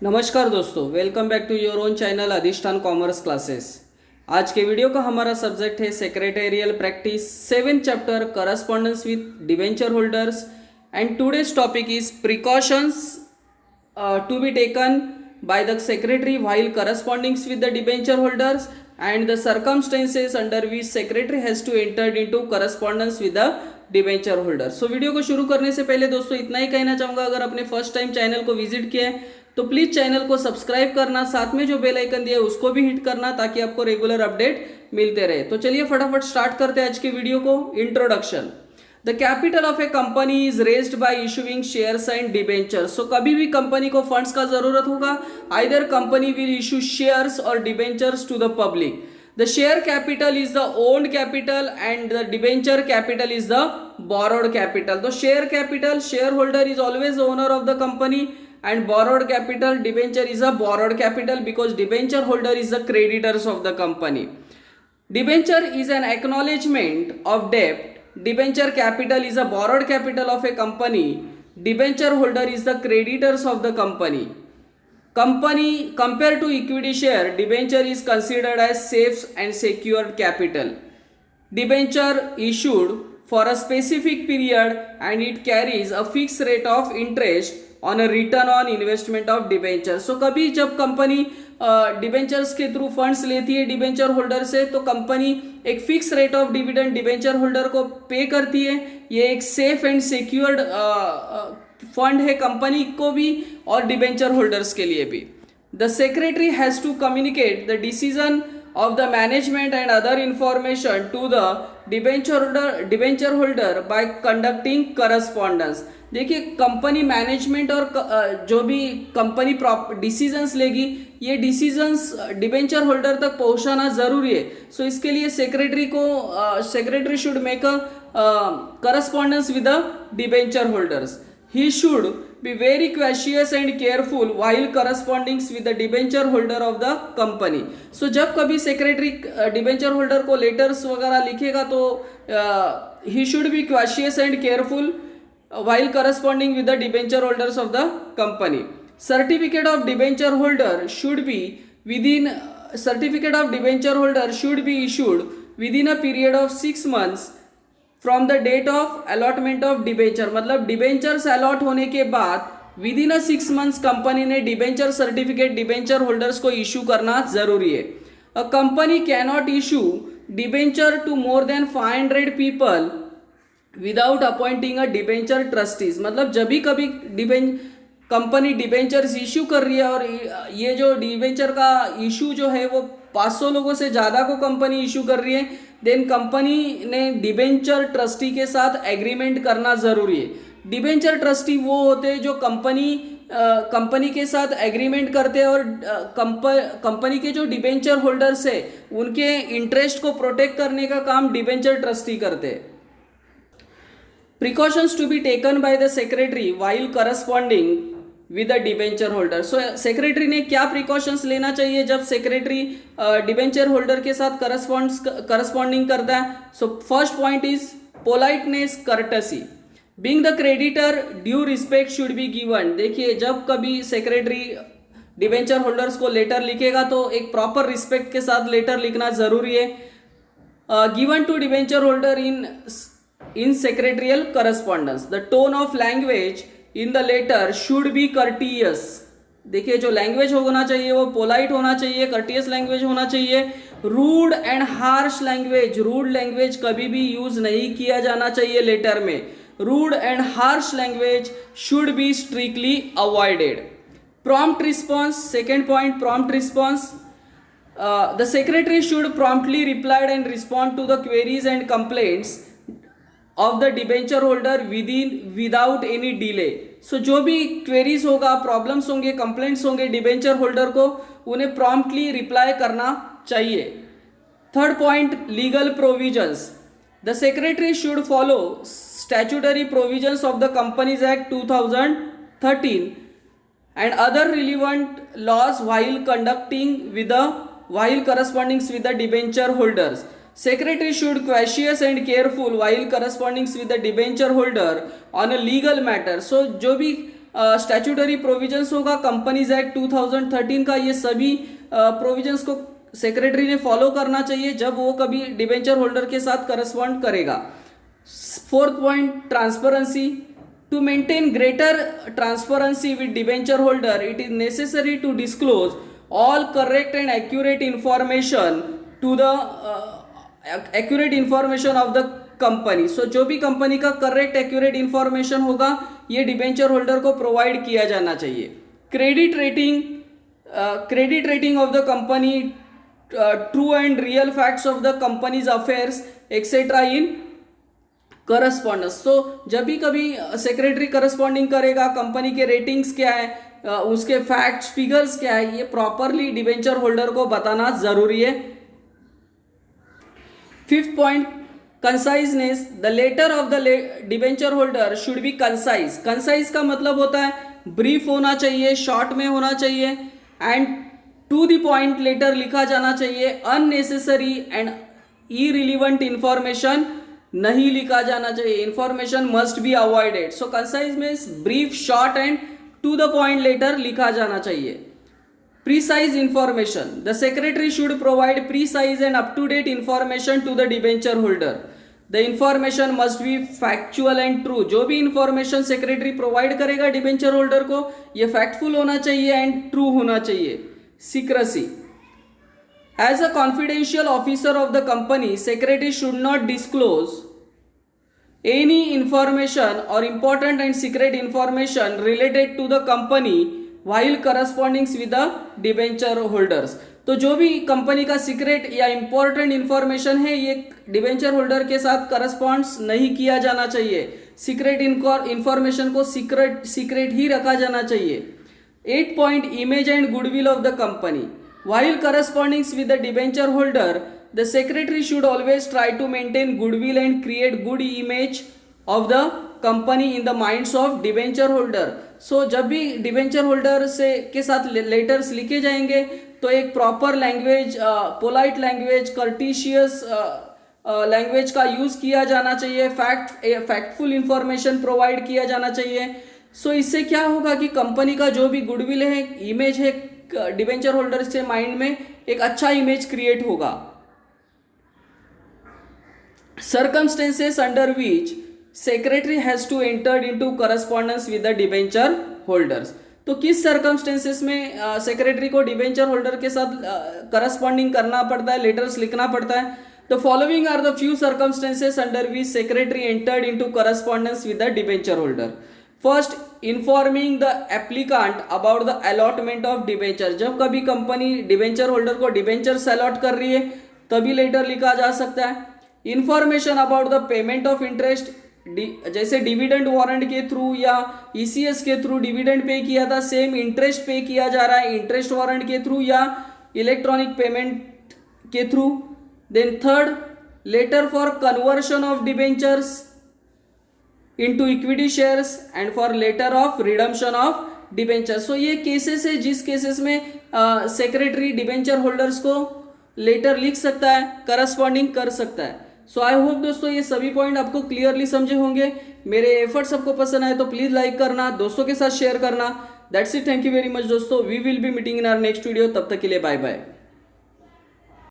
नमस्कार दोस्तों, welcome back to your own channel Adhishthan commerce classes. आज के वीडियो का हमारा सब्जेक्ट है secretarial practice 7 chapter correspondence with debenture holders and today's topic is precautions to be taken by the secretary while corresponding with the debenture holders and the circumstances under which secretary has to enter into correspondence with the debenture holder. So video को शुरू करने से पहले दोस्तों इतना ही कहना चाहूँगा, अगर आपने फर्स्ट टाइम चैनल को विजिट किया है तो प्लीज़ चैनल को सब्सक्राइब करना, साथ में जो बेल आइकन दिया है उसको भी हिट करना ताकि आपको रेगुलर अपडेट मिलते रहे। तो चलिए फटाफट स्टार्ट करते हैं आज के वीडियो को। Introduction. The capital of a company is raised by issuing shares and debentures. So कभी भी कंपनी को फंड्स का जरूरत होगा, either company will issue shares और debentures to the public. The share capital is the owned capital and the debenture capital is the borrowed capital. The share capital, shareholder is always the owner of the company, and borrowed capital, debenture is a borrowed capital because debenture holder is the creditors of the company. Debenture is an acknowledgement of debt. Debenture capital is a borrowed capital of a company. Debenture holder is the creditors of the company. Company compared to equity share, debenture is considered as safe and secured capital. Debenture issued for a specific period and it carries a fixed rate of interest on a return on investment of debenture. So कभी जब company debentures के through funds लेती है debenture holder से, तो company एक fix rate of dividend debenture holder को pay करती है। ये एक सेफ एंड सिक्योर्ड फंड है कंपनी को भी और डिबेंचर होल्डर्स के लिए भी। The secretary has to communicate the decision of the management and other information to the debenture holder by conducting correspondence। देखिए कंपनी मैनेजमेंट और जो भी कंपनी डिसीजंस लेगी, ये डिसीजंस डिबेंचर होल्डर तक पहुंचाना ज़रूरी है। सो इसके लिए secretary should make a correspondence with the debenture holders. He should be very cautious and careful while corresponding with the debenture holder of the company. So जब कभी सेक्रेटरी डिबेंचर होल्डर को letters वगैरह लिखेगा तो he should be cautious and careful while corresponding with the debenture holders of the company. Certificate of debenture holder should be issued within a period of 6 months from the date of allotment of debenture. मतलब debentures allot होने के बाद within 6 months company ने debenture certificate debenture holders को issue करना जरूरी है। A company can not issue debenture to more than 500 people without appointing a debenture trustees. मतलब जब भी कभी कंपनी डिबेंचर्स इशू कर रही है और ये जो डिबेंचर का इशू जो है वो 500 लोगों से ज़्यादा को कंपनी इशू कर रही है, देन कंपनी ने डिबेंचर ट्रस्टी के साथ एग्रीमेंट करना ज़रूरी है। डिबेंचर ट्रस्टी वो होते हैं जो कंपनी के साथ एग्रीमेंट करते हैं और कंपनी के जो डिबेंचर होल्डर्स है उनके इंटरेस्ट को प्रोटेक्ट करने का काम डिबेंचर ट्रस्टी करते हैं। Precautions to be taken by the secretary while corresponding with the debenture holder. So secretary ने क्या प्रिकॉशंस लेना चाहिए जब सेक्रेटरी डिबेंचर होल्डर के साथ करस्पॉन्डिंग करता है। So first point is politeness, courtesy. Being the creditor, due respect should be given. देखिए जब कभी सेक्रेटरी डिबेंचर होल्डर्स को लेटर लिखेगा तो एक प्रॉपर रिस्पेक्ट के साथ लेटर लिखना जरूरी है। Given to debenture holder in secretarial correspondence. The tone of language in the letter should be courteous. देखिए जो लैंग्वेज होना चाहिए वो पोलाइट होना चाहिए, कर्टियस लैंग्वेज होना चाहिए। रूड एंड हार्श लैंग्वेज कभी भी यूज नहीं किया जाना चाहिए लेटर में। Rude and harsh language should be strictly avoided. Prompt response, second point, prompt response. The secretary should promptly replied and respond to the queries and complaints of the debenture holder without any delay. So जो भी queries होगा, problems होंगे, complaints होंगे debenture holder को, उन्हें promptly reply करना चाहिए। Third point, legal provisions. The secretary should follow statutory provisions of the companies act 2013 and other relevant laws while corresponding with the debenture holders. Secretary should cautious and careful while corresponding with the debenture holder on a legal matter. So जो भी statutory provisions होगा, companies act 2013 का, ये सभी provisions को secretary ने follow करना चाहिए जब वो कभी डिबेंचर होल्डर के साथ करस्पॉन्ड करेगा। Fourth point, transparency. To maintain greater transparency with debenture holder it is necessary to disclose all correct and accurate information to the accurate information of the company. So जो भी company का correct accurate information होगा ये debenture holder को provide किया जाना चाहिए। Credit rating of the company, true and real facts of the company's affairs etcetera in correspondence. So जब भी कभी सेक्रेटरी करस्पॉन्डिंग करेगा, कंपनी के रेटिंग्स क्या है, उसके फैक्ट्स फिगर्स क्या है, ये प्रॉपरली डिबेंचर होल्डर को बताना जरूरी है। Fifth point, conciseness. The letter of the debenture holder should be concise. Concise का मतलब होता है ब्रीफ होना चाहिए, शॉर्ट में होना चाहिए and to the point letter लिखा जाना चाहिए। अननेसेसरी एंड इरिलीवेंट इंफॉर्मेशन नहीं लिखा जाना चाहिए। Information must be avoided. So concise means brief, short and to the point letter लिखा जाना चाहिए। Precise information. The secretary should provide precise and up-to-date information to the debenture holder. The information must be factual and true. जो भी information secretary provide करेगा debenture holder को ये factful होना चाहिए and true होना चाहिए। Secrecy. As a confidential officer of the company, secretary should not disclose any information or important and secret information related to the company while corresponding with the debenture holders. तो जो भी company का secret या important information है ये debenture holder के साथ corresponds नहीं किया जाना चाहिए। सीक्रेट इंफॉर्मेशन को सीक्रेट ही रखा जाना चाहिए। 8 point, image and goodwill of the company. while corresponding with the debenture holder, the secretary should always try to maintain goodwill and create good image of the company in the minds of debenture holder. So जब भी debenture holder से के साथ letters लिखे जाएंगे तो एक proper language, polite language, courteous language का यूज किया जाना चाहिए। फैक्टफुल इंफॉर्मेशन प्रोवाइड किया जाना चाहिए। सो इससे क्या होगा कि कंपनी का जो भी गुडविल है, इमेज है, डिबेंचर होल्डर के माइंड में एक अच्छा इमेज क्रिएट होगा। Circumstances under which secretary has to enter into correspondence with the debenture holders. तो किस सर्कमस्टेंसेस में सेक्रेटरी को डिबेंचर होल्डर के साथ करस्पॉन्डिंग करना पड़ता है, लेटर्स लिखना पड़ता है। The following are the few circumstances under which secretary entered into correspondence with the debenture holder. First, informing the applicant about the allotment of debenture. जब कभी कंपनी डिबेंचर होल्डर को डिबेंचर्स अलॉट कर रही है तभी लेटर लिखा जा सकता है। Information about the payment of interest, जैसे डिविडेंड वारंट के थ्रू या ईसीएस के थ्रू डिविडेंड पे किया था, सेम इंटरेस्ट पे किया जा रहा है इंटरेस्ट वारंट के थ्रू या इलेक्ट्रॉनिक पेमेंट के through. Then third, letter for conversion of debentures into equity shares and for letter of redemption of debentures. So ये केसेस है जिस केसेस में सेक्रेटरी डिबेंचर होल्डर्स को लेटर लिख सकता है, करस्पॉन्डिंग कर सकता है। सो आई होप दोस्तों ये सभी पॉइंट आपको क्लियरली समझे होंगे। मेरे एफर्ट्स आपको पसंद आए तो प्लीज लाइक करना, दोस्तों के साथ शेयर करना। That's it, thank you very much दोस्तों। We will be meeting in our next video. तब तक के लिए बाय बाय।